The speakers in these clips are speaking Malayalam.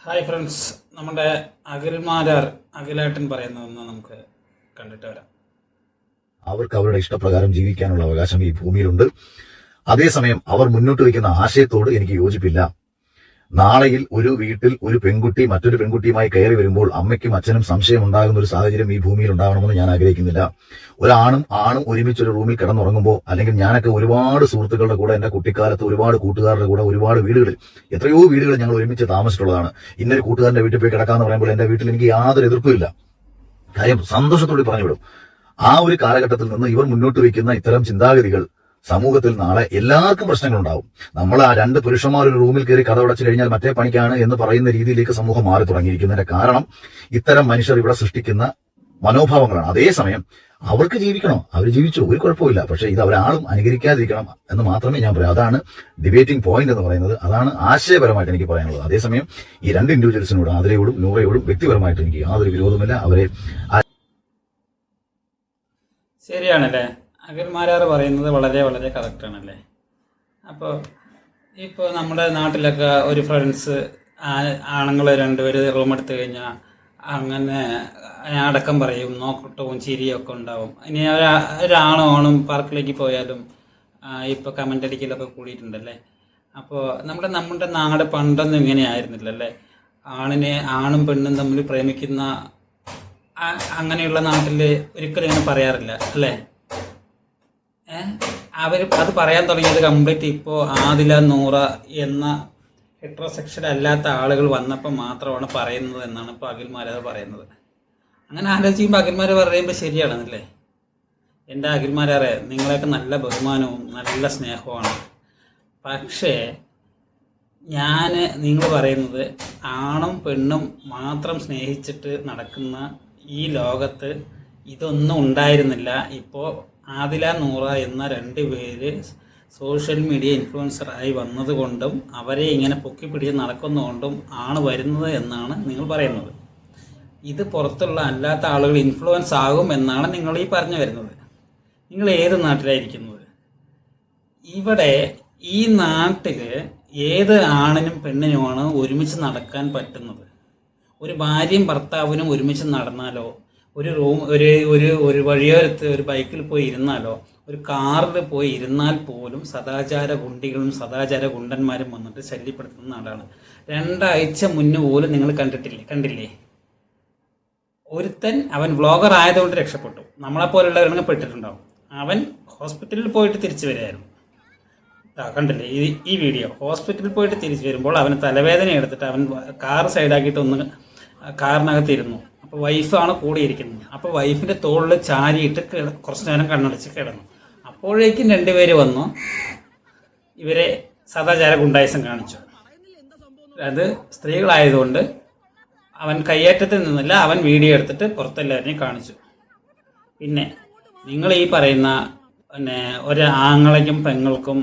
ഹായ് ഫ്രണ്ട്സ്, നമ്മുടെ അഖിൽമാരാർ അഖിലേട്ടൻ പറയുന്നതെന്ന് നമുക്ക് കണ്ടിട്ട് വരാം. അവർക്ക് അവരുടെ ഇഷ്ടപ്രകാരം ജീവിക്കാനുള്ള അവകാശം ഈ ഭൂമിയിലുണ്ട്. അതേസമയം അവർ മുന്നോട്ട് വയ്ക്കുന്ന ആശയത്തോട് എനിക്ക് യോജിപ്പില്ല. നാളെയിൽ ഒരു വീട്ടിൽ ഒരു പെൺകുട്ടി മറ്റൊരു പെൺകുട്ടിയുമായി കയറി വരുമ്പോൾ അമ്മയ്ക്കും അച്ഛനും സംശയം ഉണ്ടാകുന്ന ഒരു സാഹചര്യം ഈ ഭൂമിയിൽ ഉണ്ടാവണമെന്ന് ഞാൻ ആഗ്രഹിക്കുന്നില്ല. ഒരാണും ഒരുമിച്ച് ഒരു റൂമിൽ കിടന്നുറങ്ങുമ്പോൾ, അല്ലെങ്കിൽ ഞാനൊക്കെ ഒരുപാട് സുഹൃത്തുക്കളുടെ കൂടെ, എന്റെ കുട്ടിക്കാലത്ത് ഒരുപാട് കൂട്ടുകാരുടെ കൂടെ, ഒരുപാട് വീടുകളിൽ, എത്രയോ വീടുകളിൽ ഞങ്ങൾ ഒരുമിച്ച് താമസിച്ചിട്ടുള്ളതാണ്. ഇന്നൊരു കൂട്ടുകാരന്റെ വീട്ടിൽ പോയി കിടക്കാന്ന് പറയുമ്പോൾ എന്റെ വീട്ടിൽ എനിക്ക് യാതൊരു എതിർപ്പുമില്ല. കാര്യം സന്തോഷത്തോടെ പറഞ്ഞുവിടും. ആ ഒരു കാലഘട്ടത്തിൽ നിന്ന് ഇവർ മുന്നോട്ട് വയ്ക്കുന്ന ഇത്തരം ചിന്താഗതികൾ സമൂഹത്തിൽ നാളെ എല്ലാവർക്കും പ്രശ്നങ്ങളുണ്ടാവും. നമ്മൾ ആ രണ്ട് പുരുഷന്മാർ ഒരു റൂമിൽ കയറി കഥവടച്ചു കഴിഞ്ഞാൽ മറ്റേ പണിക്കാണ് എന്ന് പറയുന്ന രീതിയിലേക്ക് സമൂഹം മാറി തുടങ്ങിയിരിക്കുന്നതിന്റെ കാരണം ഇത്തരം മനുഷ്യർ ഇവിടെ സൃഷ്ടിക്കുന്ന മനോഭാവങ്ങളാണ്. അതേസമയം അവർക്ക് ജീവിക്കണോ, അവർ ജീവിച്ചു, ഒരു കുഴപ്പമില്ല. പക്ഷെ ഇത് അവരാളും അനുകരിക്കാതിരിക്കണം എന്ന് മാത്രമേ ഞാൻ പറയാം. അതാണ് ഡിബേറ്റിംഗ് പോയിന്റ് എന്ന് പറയുന്നത്. അതാണ് ആശയപരമായിട്ട് എനിക്ക് പറയാനുള്ളത്. അതേസമയം ഈ രണ്ട് ഇൻഡിവിജ്വൽസിനോട്, ആതിരയോടും നൂറയോടും വ്യക്തിപരമായിട്ട് എനിക്ക് യാതൊരു വിരോധമില്ല. അവരെ ശരിയാണല്ലേ, അഖിൽമാരാർ പറയുന്നത് വളരെ വളരെ കറക്റ്റാണല്ലേ. ഇപ്പോൾ നമ്മുടെ നാട്ടിലൊക്കെ ഒരു ഫ്രണ്ട്സ് ആണുങ്ങൾ രണ്ടുപേർ റൂം എടുത്തു കഴിഞ്ഞാൽ അങ്ങനെ അടക്കം പറയും, നോക്കട്ടവും ചിരിയൊക്കെ ഉണ്ടാവും. ഇനി ഒരാണും പാർക്കിലേക്ക് പോയാലും ഇപ്പോൾ കമൻ്റ് അടിക്കലൊക്കെ കൂടിയിട്ടുണ്ടല്ലേ. അപ്പോൾ നമ്മുടെ നാട് പണ്ടൊന്നും ഇങ്ങനെ ആയിരുന്നില്ലല്ലേ. ആണും പെണ്ണും തമ്മിൽ പ്രേമിക്കുന്ന അങ്ങനെയുള്ള നാട്ടിൽ ഒരിക്കലും ഇങ്ങനെ പറയാറില്ല അല്ലേ. അവർ അത് പറയാൻ തുടങ്ങിയത് കംപ്ലീറ്റ് ഇപ്പോൾ ആദില, നൂറ എന്ന ഹെട്രോസെക്ഷൽ അല്ലാത്ത ആളുകൾ വന്നപ്പോൾ മാത്രമാണ് പറയുന്നത് എന്നാണ് ഇപ്പോൾ അഖിൽമാരാർ പറയുന്നത്. അങ്ങനെ ആലോചിക്കുമ്പോൾ അഖിൽമാർ പറയുമ്പോൾ ശരിയാണെന്നല്ലേ. എൻ്റെ അഖിൽമാരാറെ, നിങ്ങളെയൊക്കെ നല്ല ബഹുമാനവും നല്ല സ്നേഹവുമാണ്. പക്ഷേ നിങ്ങൾ പറയുന്നത് ആണും പെണ്ണും മാത്രം സ്നേഹിച്ചിട്ട് നടക്കുന്ന ഈ ലോകത്ത് ഇതൊന്നും ഉണ്ടായിരുന്നില്ല. ഇപ്പോൾ ആദില, നൂറ എന്ന രണ്ട് പേര് സോഷ്യൽ മീഡിയ ഇൻഫ്ലുവൻസറായി വന്നതുകൊണ്ടും അവരെ ഇങ്ങനെ പൊക്കിപ്പിടിച്ച് നടക്കുന്നതുകൊണ്ടും ആണ് വരുന്നത് എന്നാണ് നിങ്ങൾ പറയുന്നത്. ഇത് പുറത്തുള്ള അല്ലാത്ത ആളുകൾ ഇൻഫ്ലുവൻസ് ആകും എന്നാണ് നിങ്ങൾ ഈ പറഞ്ഞു വരുന്നത്. നിങ്ങൾ ഏത് നാട്ടിലായിരിക്കുന്നത്? ഇവിടെ ഈ നാട്ടിൽ ഏത് ആണിനും പെണ്ണിനുമാണ് ഒരുമിച്ച് നടക്കാൻ പറ്റുന്നത്? ഒരു ഭാര്യയും ഭർത്താവിനും ഒരുമിച്ച് നടന്നാലോ, ഒരു വഴിയോരത്ത് ഒരു ബൈക്കിൽ പോയി ഇരുന്നാലോ, ഒരു കാറിൽ പോയി ഇരുന്നാൽ പോലും സദാചാര ഗുണ്ടികളും സദാചാര ഗുണ്ടന്മാരും വന്നിട്ട് ശല്യപ്പെടുത്തുന്ന നാടാണ്. 2 ആഴ്ച മുന്നേ പോലും നിങ്ങൾ കണ്ടില്ലേ? ഒരുത്തൻ അവൻ വ്ളോഗർ ആയതുകൊണ്ട് രക്ഷപ്പെട്ടു. നമ്മളെപ്പോലുള്ളവരങ്ങ് പെട്ടിട്ടുണ്ടാവും. അവൻ ഹോസ്പിറ്റലിൽ പോയിട്ട് തിരിച്ചു വരികയായിരുന്നു. കണ്ടില്ലേ ഈ വീഡിയോ? ഹോസ്പിറ്റലിൽ പോയിട്ട് തിരിച്ചു വരുമ്പോൾ അവന് തലവേദന എടുത്തിട്ട് അവൻ കാർ സൈഡാക്കിയിട്ട് ഒന്ന് കാറിനകത്തിരുന്നു. അപ്പോൾ വൈഫാണ് കൂടെ ഇരിക്കുന്നത്. അപ്പോൾ വൈഫിൻ്റെ തോളിൽ ചാരിയിട്ട് കുറച്ച് നേരം കണ്ണടച്ച് കിടന്നു. അപ്പോഴേക്കും 2 പേര് വന്നു ഇവരെ സദാചാര ഗുണ്ടായിസം കാണിച്ചു. അത് സ്ത്രീകളായതുകൊണ്ട് അവൻ കയ്യേറ്റത്തിൽ നിന്നില്ല, അവൻ വീഡിയോ എടുത്തിട്ട് പുറത്തെല്ലാവരെയും കാണിച്ചു. പിന്നെ നിങ്ങൾ ഈ പറയുന്ന ഒരു ആങ്ങളയ്ക്കും പെങ്ങൾക്കും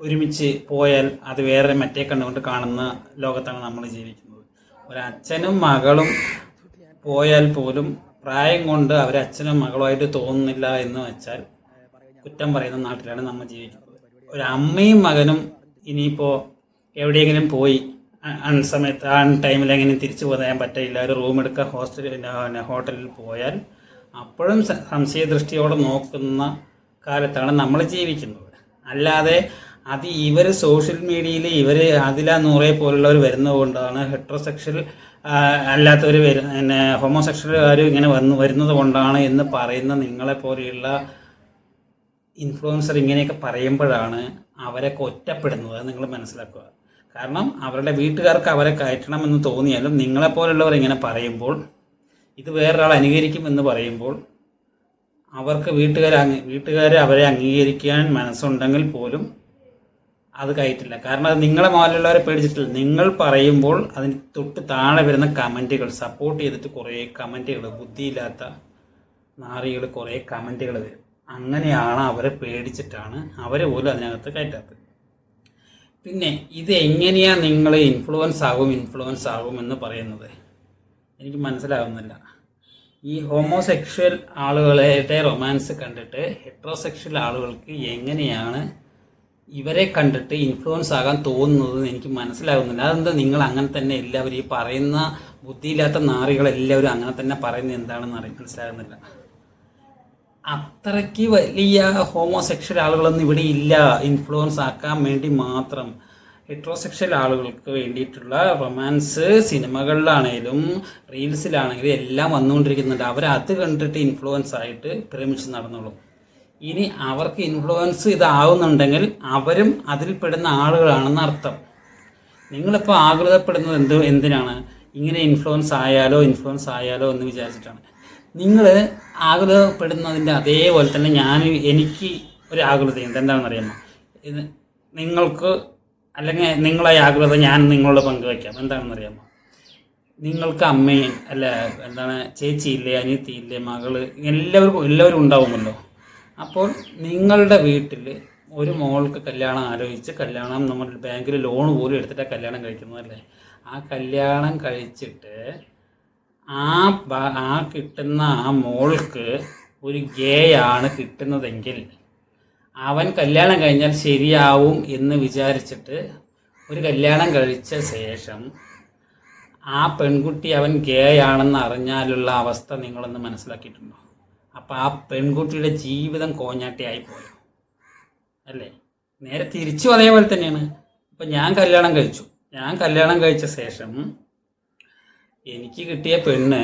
ഒരുമിച്ച് പോയാൽ അത് വേറെ മറ്റേ കണ്ടുകൊണ്ട് കാണുന്ന ലോകത്താണ് നമ്മൾ ജീവിക്കുന്നത്. ഒരച്ഛനും മകളും പോയാൽ പോലും പ്രായം കൊണ്ട് അവർ അച്ഛനും മകളുമായിട്ട് തോന്നുന്നില്ല എന്ന് വെച്ചാൽ കുറ്റം പറയുന്ന നാട്ടിലാണ് നമ്മൾ ജീവിക്കുന്നത്. ഒരു അമ്മയും മകനും ഇനിയിപ്പോൾ എവിടെയെങ്കിലും പോയി സമയത്ത് ടൈമിൽ എങ്ങനെ തിരിച്ചു പോകാൻ പറ്റില്ല, ഒരു റൂം എടുക്കുക ഹോട്ടലിൽ പോയാൽ അപ്പോഴും സംശയദൃഷ്ടിയോടെ നോക്കുന്ന കാലത്താണ് നമ്മൾ ജീവിക്കുന്നത്. അല്ലാതെ അത് ഇവർ സോഷ്യൽ മീഡിയയിൽ ആദില, നൂറെ പോലുള്ളവർ വരുന്നതുകൊണ്ടാണ്, ഹെട്രോസെക്ഷൽ അല്ലാത്തവർ ഹോമോസെക്ഷലുകാരും ഇങ്ങനെ വരുന്നത് കൊണ്ടാണ് എന്ന് പറയുന്ന നിങ്ങളെപ്പോലെയുള്ള ഇൻഫ്ലുവൻസർ ഇങ്ങനെയൊക്കെ പറയുമ്പോഴാണ് അവരൊക്കെ ഒറ്റപ്പെടുന്നത്. നിങ്ങൾ മനസ്സിലാക്കുക. കാരണം അവരുടെ വീട്ടുകാർക്ക് അവരെ കയറ്റണമെന്ന് തോന്നിയാലും നിങ്ങളെപ്പോലുള്ളവർ ഇങ്ങനെ പറയുമ്പോൾ, ഇത് വേറൊരാൾ അനുകരിക്കുമെന്ന് പറയുമ്പോൾ അവർക്ക് വീട്ടുകാർ അവരെ അംഗീകരിക്കാൻ മനസ്സുണ്ടെങ്കിൽ പോലും അത് കയറ്റില്ല. കാരണം അത് നിങ്ങളെ മോലുള്ളവരെ പേടിച്ചിട്ടില്ല. നിങ്ങൾ പറയുമ്പോൾ അതിന് തൊട്ട് താഴെ വരുന്ന കമൻറ്റുകൾ സപ്പോർട്ട് ചെയ്തിട്ട് കുറേ കമൻറ്റുകൾ, ബുദ്ധിയില്ലാത്ത നാറികൾ കുറേ കമൻറ്റുകൾ വരും. അങ്ങനെയാണ് അവരെ പേടിച്ചിട്ടാണ് അവരെ പോലും അതിനകത്ത് കയറ്റാത്തത്. പിന്നെ ഇത് എങ്ങനെയാണ് നിങ്ങൾ ഇൻഫ്ലുവൻസ് ആകും എന്ന് പറയുന്നത് എനിക്ക് മനസ്സിലാവുന്നില്ല. ഈ ഹോമോസെക്ഷൽ ആളുകളുടെ റൊമാൻസ് കണ്ടിട്ട് ഹെട്രോസെക്ഷൽ ആളുകൾക്ക് എങ്ങനെയാണ് ഇവരെ കണ്ടിട്ട് ഇൻഫ്ലുവൻസ് ആകാൻ തോന്നുന്നത് എനിക്ക് മനസ്സിലാകുന്നില്ല. അതെന്താ നിങ്ങൾ അങ്ങനെ തന്നെ എല്ലാവരും ഈ പറയുന്ന ബുദ്ധിയില്ലാത്ത നാറികളെല്ലാവരും അങ്ങനെ തന്നെ പറയുന്നത് എന്താണെന്ന് മനസ്സിലാകുന്നില്ല. അത്രയ്ക്ക് വലിയ ഹോമോസെക്ഷൽ ആളുകളൊന്നും ഇവിടെ ഇല്ല. ഇൻഫ്ലുവൻസ് ആക്കാൻ വേണ്ടി മാത്രം ഹെട്രോസെക്ഷൽ ആളുകൾക്ക് വേണ്ടിയിട്ടുള്ള റൊമാൻസ് സിനിമകളിലാണെങ്കിലും റീൽസിലാണെങ്കിലും എല്ലാം വന്നുകൊണ്ടിരിക്കുന്നുണ്ട്. അവരത് കണ്ടിട്ട് ഇൻഫ്ലുവൻസ് ആയിട്ട് പ്രേമിച്ച് നടന്നോളും. ഇനി അവർക്ക് ഇൻഫ്ലുവൻസ് ഇതാവുന്നുണ്ടെങ്കിൽ അവരും അതിൽ പെടുന്ന ആളുകളാണെന്ന് അർത്ഥം. നിങ്ങളിപ്പോൾ ആകുലതപ്പെടുന്നത് എന്തിനാണ്? ഇങ്ങനെ ഇൻഫ്ലുവൻസ് ആയാലോ എന്ന് വിചാരിച്ചിട്ടാണ്. നിങ്ങൾ ആകുലതപ്പെടുന്നതിൻ്റെ അതേപോലെ തന്നെ എനിക്ക് ഒരു ആകുലതയുണ്ട്. എന്താണെന്ന് അറിയാമോ? ഇത് നിങ്ങൾക്ക് അല്ലെങ്കിൽ നിങ്ങളെ ആകുലത ഞാൻ നിങ്ങളോട് പങ്കുവയ്ക്കാം. എന്താണെന്ന് അറിയാമോ? നിങ്ങൾക്ക് അമ്മയും ചേച്ചിയില്ലേ, അനിയത്തിയില്ലേ, മകള് എല്ലാവരും ഉണ്ടാവുമല്ലോ. അപ്പോൾ നിങ്ങളുടെ വീട്ടിൽ ഒരു മോൾക്ക് കല്യാണം ആലോചിച്ച് നമ്മൾ ബാങ്കിൽ ലോൺ പോലും എടുത്തിട്ടാണ് കല്യാണം കഴിക്കുന്നതല്ലേ. ആ കല്യാണം കഴിച്ചിട്ട് ആ കിട്ടുന്ന ആ മോൾക്ക് ഒരു ഗേ ആണ് കിട്ടുന്നതെങ്കിൽ അവൻ കല്യാണം കഴിഞ്ഞാൽ ശരിയാവും എന്ന് വിചാരിച്ചിട്ട് ഒരു കല്യാണം കഴിച്ച ശേഷം ആ പെൺകുട്ടി അവൻ ഗേ ആണെന്ന് അറിഞ്ഞാലുള്ള അവസ്ഥ നിങ്ങളൊന്ന് മനസ്സിലാക്കിയിട്ടുണ്ടോ? അപ്പോൾ ആ പെൺകുട്ടിയുടെ ജീവിതം കോഞ്ഞാട്ടിയായി പോയോ അല്ലേ? നേരെ തിരിച്ചും അതേപോലെ തന്നെയാണ്. ഇപ്പം ഞാൻ കല്യാണം കഴിച്ച ശേഷം എനിക്ക് കിട്ടിയ പെണ്ണ്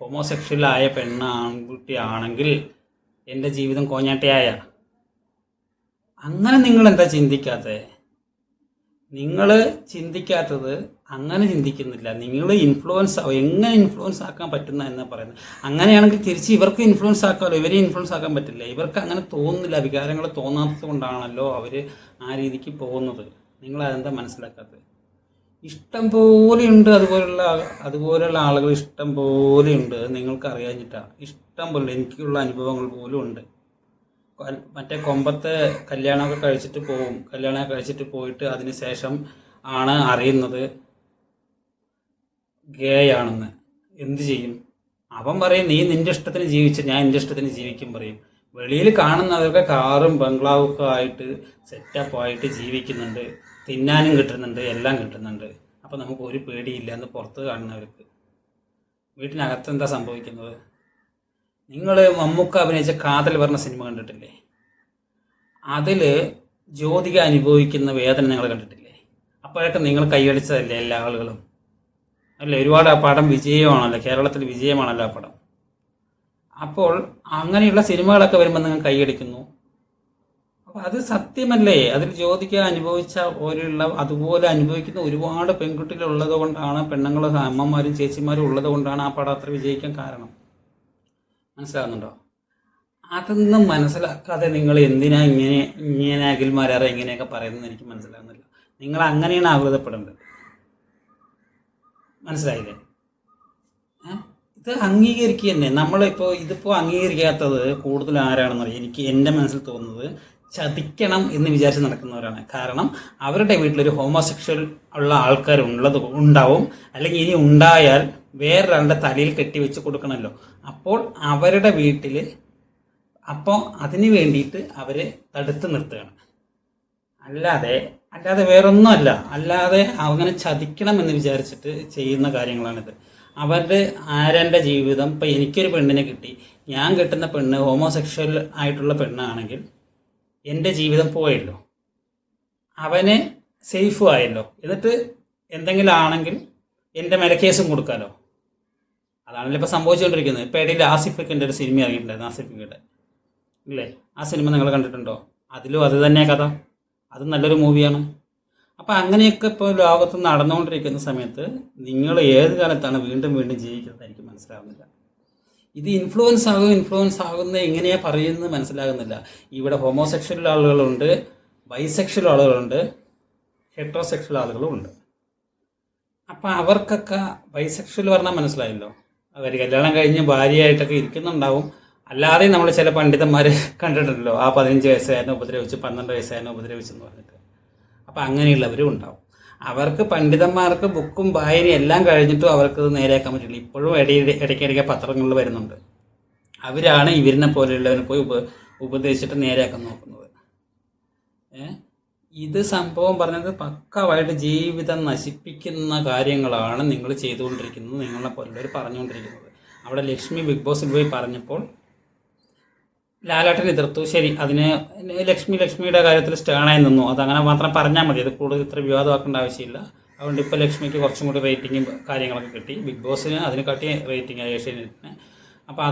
ഹോമോസെക്ഷലായ ആൺകുട്ടിയാണെങ്കിൽ എൻ്റെ ജീവിതം കോഞ്ഞാട്ടിയായ. അങ്ങനെ നിങ്ങൾ എന്താ ചിന്തിക്കാത്തത്? നിങ്ങൾ ചിന്തിക്കാത്തത് അങ്ങനെ ചിന്തിക്കുന്നില്ല. നിങ്ങൾ എങ്ങനെ ഇൻഫ്ലുവൻസ് ആക്കാൻ പറ്റുന്ന എന്നാ പറയുന്നത്. അങ്ങനെയാണെങ്കിൽ തിരിച്ച് ഇവർക്ക് ഇൻഫ്ലുവൻസ് ആക്കാമല്ലോ. ഇവരെ ഇൻഫ്ലുവൻസ് ആക്കാൻ പറ്റില്ല. ഇവർക്ക് അങ്ങനെ തോന്നുന്നില്ല. വികാരങ്ങൾ തോന്നാത്തത് കൊണ്ടാണല്ലോ അവർ ആ രീതിക്ക് പോകുന്നത്. നിങ്ങൾ അതെന്താ മനസ്സിലാക്കാത്തത്? ഇഷ്ടം പോലെയുണ്ട് അതുപോലെയുള്ള ആളുകൾ ഇഷ്ടം പോലെയുണ്ട്. നിങ്ങൾക്ക് അറിയാഞ്ഞിട്ടാ. ഇഷ്ടം പോലെ എനിക്കുള്ള അനുഭവങ്ങൾ പോലും ഉണ്ട്. മറ്റേ കൊമ്പത്തെ കല്യാണമൊക്കെ കഴിച്ചിട്ട് പോയിട്ട് അതിന് ശേഷം ആണ് അറിയുന്നത് ഗേ ആണെന്ന്. എന്ത് ചെയ്യും? അവൻ പറയും നീ നിന്റെ ഇഷ്ടത്തിന് ജീവിച്ച് ഞാൻ എൻ്റെ ഇഷ്ടത്തിന് ജീവിക്കും പറയും. വെളിയിൽ കാണുന്നവരൊക്കെ കാറും ബംഗ്ലാവൊക്കെ ആയിട്ട് സെറ്റപ്പായിട്ട് ജീവിക്കുന്നുണ്ട്, തിന്നാനും കിട്ടുന്നുണ്ട്, എല്ലാം കിട്ടുന്നുണ്ട്. അപ്പോൾ നമുക്ക് ഒരു പേടിയില്ല എന്ന് പുറത്ത് കാണുന്നവർക്ക്. വീട്ടിനകത്ത് എന്താ സംഭവിക്കുന്നത്? നിങ്ങൾ മമ്മൂക്ക അഭിനയിച്ച കാതൽ പറഞ്ഞ സിനിമ കണ്ടിട്ടില്ലേ? അതിൽ ജ്യോതിക അനുഭവിക്കുന്ന വേദന നിങ്ങൾ കണ്ടിട്ടില്ലേ? അപ്പോഴൊക്കെ നിങ്ങൾ കൈയടിച്ചതല്ലേ എല്ലാ ആളുകളും അല്ലേ? ഒരുപാട് ആ പടം വിജയമാണല്ലോ, കേരളത്തിൽ വിജയമാണല്ലോ ആ പടം. അപ്പോൾ അങ്ങനെയുള്ള സിനിമകളൊക്കെ വരുമ്പോൾ നിങ്ങൾ കൈയടിക്കുന്നു. അപ്പോൾ അത് സത്യമല്ലേ? അതിൽ ജ്യോതിക അനുഭവിച്ച അതുപോലെ അനുഭവിക്കുന്ന ഒരുപാട് പെൺകുട്ടികൾ ഉള്ളത് കൊണ്ടാണ്, പെണ്ണുങ്ങളും അമ്മമാരും ചേച്ചിമാരും ഉള്ളത് കൊണ്ടാണ് ആ പടം അത്ര വിജയിക്കാൻ കാരണം. മനസ്സിലാകുന്നുണ്ടോ? അതൊന്നും മനസ്സിലാക്കാതെ നിങ്ങൾ എന്തിനാ ഇങ്ങനെ അഖിൽമാരാറെ ഇങ്ങനെയൊക്കെ പറയുന്നത് എനിക്ക് മനസ്സിലാകുന്നില്ല. നിങ്ങൾ അങ്ങനെയാണ് ആകുലതപ്പെടേണ്ടത്. മനസ്സിലായില്ലേ? ഇത് അംഗീകരിക്കുക തന്നെ. ഇതിപ്പോൾ അംഗീകരിക്കാത്തത് കൂടുതൽ ആരാണെന്നറിയാം. എൻ്റെ മനസ്സിൽ തോന്നുന്നത് ചതിക്കണം എന്ന് വിചാരിച്ച് നടക്കുന്നവരാണ്. കാരണം അവരുടെ വീട്ടിലൊരു ഹോമോസെക്ഷൽ ഉള്ള ആൾക്കാർ ഉണ്ടാവും. അല്ലെങ്കിൽ ഇനി ഉണ്ടായാൽ വേറൊരാളുടെ തലയിൽ കെട്ടിവെച്ച് കൊടുക്കണമല്ലോ. അപ്പോൾ അവരുടെ വീട്ടിൽ അതിന് വേണ്ടിയിട്ട് അവരെ തടുത്ത് നിർത്തുകയാണ്. അല്ലാതെ വേറൊന്നുമല്ല. അല്ലാതെ അങ്ങനെ ചതിക്കണം എന്ന് വിചാരിച്ചിട്ട് ചെയ്യുന്ന കാര്യങ്ങളാണിത്. അവരുടെ ആരൻ്റെ ജീവിതം. ഇപ്പം എനിക്കൊരു പെണ്ണിനെ കിട്ടി, ഞാൻ കിട്ടുന്ന പെണ്ണ് ഹോമോസെക്ഷൽ ആയിട്ടുള്ള പെണ്ണാണെങ്കിൽ എൻ്റെ ജീവിതം പോയല്ലോ, അവന് സേഫും ആയല്ലോ. എന്നിട്ട് എന്തെങ്കിലും ആണെങ്കിൽ എൻ്റെ മേലെ കേസും കൊടുക്കാമല്ലോ. അതാണല്ലോ ഇപ്പോൾ സംഭവിച്ചുകൊണ്ടിരിക്കുന്നത്. ഇപ്പോൾ ഇടയിൽ ആസിഫിൻ്റെ ഒരു സിനിമ ഇറങ്ങിയിട്ടുണ്ടായിരുന്നു, ആസിഫിയുടെ ഇല്ലേ? ആ സിനിമ നിങ്ങൾ കണ്ടിട്ടുണ്ടോ? അതിലും അത് തന്നെ കഥ. അത് നല്ലൊരു മൂവിയാണ്. അപ്പോൾ അങ്ങനെയൊക്കെ ഇപ്പോൾ ലോകത്ത് നടന്നുകൊണ്ടിരിക്കുന്ന സമയത്ത് നിങ്ങൾ ഏത് കാലത്താണ് വീണ്ടും ജീവിക്കുന്നത് എനിക്ക് മനസ്സിലാകുന്നില്ല. ഇത് ഇൻഫ്ലുവൻസ് ആകുന്ന എങ്ങനെയാണ് പറയുന്നത് മനസ്സിലാകുന്നില്ല. ഇവിടെ ഹോമോസെക്ഷൽ ആളുകളുണ്ട്, ബൈസെക്ഷൽ ആളുകളുണ്ട്, ഹെട്രോസെക്ഷൽ ആളുകളും ഉണ്ട്. അപ്പം അവർക്കൊക്കെ ബൈസെക്ഷൽ പറഞ്ഞാൽ മനസ്സിലായല്ലോ. അവർ കല്യാണം കഴിഞ്ഞ് ഭാര്യയായിട്ടൊക്കെ ഇരിക്കുന്നുണ്ടാവും. അല്ലാതെ നമ്മൾ ചില പണ്ഡിതന്മാർ കണ്ടിട്ടുണ്ടല്ലോ, ആ 15 വയസ്സായിരുന്നു ഉപദ്രവിച്ച്, 12 വയസ്സായിരുന്നു ഉപദ്രവിച്ചെന്ന് പറഞ്ഞിട്ട്. അപ്പം അങ്ങനെയുള്ളവരും ഉണ്ടാവും. അവർക്ക് പണ്ഡിതന്മാർക്ക് ബുക്കും വായനയും എല്ലാം കഴിഞ്ഞിട്ടും അവർക്ക് നേരെയാക്കാൻ പറ്റില്ല. ഇപ്പോഴും ഇടയ്ക്കിടയ്ക്ക് പത്രങ്ങളിൽ വരുന്നുണ്ട്. അവരാണ് ഇവരിനെ പോലെയുള്ളവനെ പോയി ഉപദേശിച്ചിട്ട് നേരെയാക്കാൻ നോക്കുന്നത്. ഇത് സംഭവം പറഞ്ഞത് പക്കവായിട്ട് ജീവിതം നശിപ്പിക്കുന്ന കാര്യങ്ങളാണ് നിങ്ങൾ ചെയ്തുകൊണ്ടിരിക്കുന്നത്, നിങ്ങളെ പോലുള്ളവർ പറഞ്ഞുകൊണ്ടിരിക്കുന്നത്. അവിടെ ലക്ഷ്മി ബിഗ് ബോസിൽ പോയി പറഞ്ഞപ്പോൾ ലാലേട്ടൻ എതിർത്തു. ശരി, അതിന് ലക്ഷ്മിയുടെ കാര്യത്തിൽ സ്റ്റേണായി നിന്നു. അതങ്ങനെ മാത്രം പറഞ്ഞാൽ മതി, അത് കൂടുതൽ ഇത്ര വിവാദമാക്കേണ്ട ആവശ്യമില്ല. അതുകൊണ്ട് ഇപ്പോൾ ലക്ഷ്മിക്ക് കുറച്ചും കൂടി റേറ്റിങ്ങും കാര്യങ്ങളൊക്കെ കിട്ടി. ബിഗ് ബോസിന് അതിനെക്കാട്ടി റേറ്റിംഗ് ഏഷ്യാനെറ്റിന്. അപ്പോൾ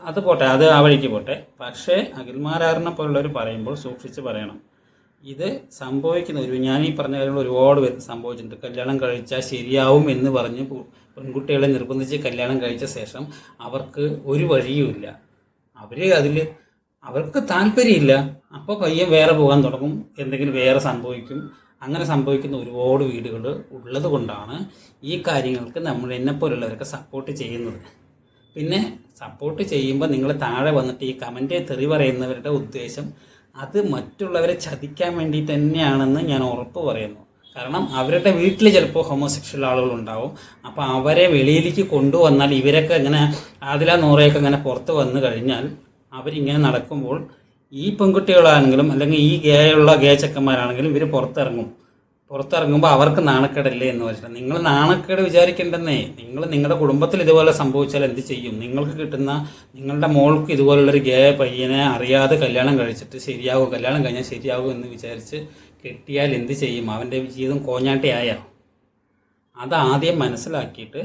അത് പോട്ടെ, അത് ആ വഴിക്ക് പോട്ടെ. പക്ഷേ അഖിൽമാരാറിനെ പോലുള്ളവർ പറയുമ്പോൾ സൂക്ഷിച്ച് പറയണം. ഇത് സംഭവിക്കുന്ന ഞാൻ ഈ പറഞ്ഞ കാര്യങ്ങൾ ഒരുപാട് പേർക്ക് സംഭവിച്ചിട്ടുണ്ട്. കല്യാണം കഴിച്ചാൽ ശരിയാവും എന്ന് പറഞ്ഞ് പെൺകുട്ടികളെ നിർബന്ധിച്ച് കല്യാണം കഴിച്ച ശേഷം അവർക്ക് ഒരു വഴിയുമില്ല, അവർക്ക് താല്പര്യമില്ല. അപ്പോൾ പയ്യൻ വേറെ പോകാൻ തുടങ്ങും, എന്തെങ്കിലും വേറെ സംഭവിക്കും. അങ്ങനെ സംഭവിക്കുന്ന ഒരുപാട് വീടുകൾ ഉള്ളത് കൊണ്ടാണ് ഈ കാര്യങ്ങൾക്ക് നമ്മൾ എന്നെപ്പോലുള്ളവരൊക്കെ സപ്പോർട്ട് ചെയ്യുന്നത്. പിന്നെ സപ്പോർട്ട് ചെയ്യുമ്പോൾ നിങ്ങൾ താഴെ വന്നിട്ട് ഈ കമൻറ്റ് തെറി പറയുന്നവരുടെ ഉദ്ദേശം അത് മറ്റുള്ളവരെ ചതിക്കാൻ വേണ്ടിയിട്ട് തന്നെയാണെന്ന് ഞാൻ ഉറപ്പ് പറയുന്നു. കാരണം അവരുടെ വീട്ടിൽ ചിലപ്പോൾ ഹോമോസെക്ഷൽ ആളുകളുണ്ടാവും. അപ്പോൾ അവരെ വെളിയിലേക്ക് കൊണ്ടുവന്നാൽ ഇവരൊക്കെ ഇങ്ങനെ ആദില നൂറയൊക്കെ ഇങ്ങനെ പുറത്ത് വന്നു കഴിഞ്ഞാൽ അവരിങ്ങനെ നടക്കുമ്പോൾ ഈ പെൺകുട്ടികളാണെങ്കിലും അല്ലെങ്കിൽ ഈ ഗേ ചെക്കന്മാരാണെങ്കിലും ഇവർ പുറത്തിറങ്ങുമ്പോൾ അവർക്ക് നാണക്കേടല്ലേ എന്ന് വെച്ചിട്ട് നിങ്ങൾ നാണക്കേട് വിചാരിക്കേണ്ടെന്നേ. നിങ്ങളുടെ കുടുംബത്തിൽ ഇതുപോലെ സംഭവിച്ചാൽ എന്ത് ചെയ്യും? നിങ്ങൾക്ക് കിട്ടുന്ന നിങ്ങളുടെ മോൾക്ക് ഇതുപോലുള്ളൊരു ഗേ പയ്യനെ അറിയാതെ കല്യാണം കഴിച്ചിട്ട് കല്യാണം കഴിഞ്ഞാൽ ശരിയാകും എന്ന് വിചാരിച്ച് കെട്ടിയാൽ എന്ത് ചെയ്യും? അവൻ്റെ ജീവിതം കോഞ്ഞാട്ടിയായോ? അതാദ്യം മനസ്സിലാക്കിയിട്ട്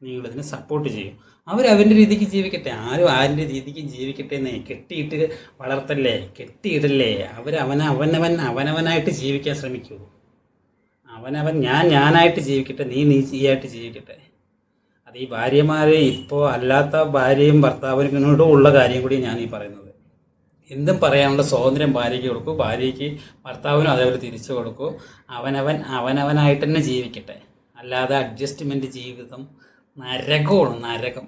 നിങ്ങളിതിന് സപ്പോർട്ട് ചെയ്യും. അവരവൻ്റെ രീതിക്ക് ജീവിക്കട്ടെ, ആരും ആരുടെ രീതിക്ക് ജീവിക്കട്ടെ എന്നേ. കെട്ടിയിട്ട് വളർത്തല്ലേ, കെട്ടിയിടല്ലേ. അവനവനായിട്ട് ജീവിക്കാൻ ശ്രമിക്കൂ. ഞാനായിട്ട് ജീവിക്കട്ടെ, നീയായിട്ട് ജീവിക്കട്ടെ. അത് ഈ ഭാര്യമാരെ ഇപ്പോൾ അല്ലാത്ത ഭാര്യയും ഭർത്താവിനോടും ഉള്ള കാര്യം കൂടി ഞാൻ ഈ പറയുന്നത്. എന്തും പറയാനുള്ള സ്വാതന്ത്ര്യം ഭാര്യയ്ക്ക് കൊടുക്കൂ, ഭാര്യയ്ക്ക് ഭർത്താവിനും അതേപോലെ തിരിച്ചു കൊടുക്കൂ. അവനവനായിട്ട് തന്നെ ജീവിക്കട്ടെ. അല്ലാതെ അഡ്ജസ്റ്റ്മെൻറ്റ് ജീവിതം നരകം.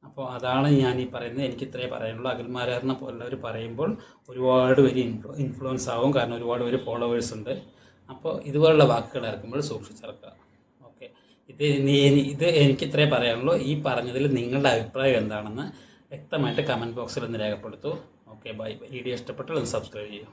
അപ്പോൾ അതാണ് ഞാൻ ഈ പറയുന്നത്. എനിക്ക് ഇത്രേ പറയാനുള്ളൂ. അഖിൽമാരാറിനെ പോലുള്ളവർ പറയുമ്പോൾ ഒരുപാട് പേര് ഇൻഫ്ലുവൻസ് ആവും. കാരണം ഒരുപാട് പേര് ഫോളോവേഴ്സ് ഉണ്ട്. അപ്പോൾ ഇതുപോലുള്ള വാക്കുകൾ ഇറക്കുമ്പോൾ സൂക്ഷിച്ചിറക്കുക. ഓക്കെ, ഇത് എനിക്ക് ഇത്രേ പറയാനുള്ളൂ. ഈ പറഞ്ഞതിൽ നിങ്ങളുടെ അഭിപ്രായം എന്താണെന്ന് വ്യക്തമായിട്ട് കമൻറ്റ് ബോക്സിൽ ഒന്ന് രേഖപ്പെടുത്തൂ. Okay, by. വീഡിയോ ഇഷ്ടപ്പെട്ടാൽ ഒന്ന് സബ്സ്ക്രൈബ് ചെയ്യൂ.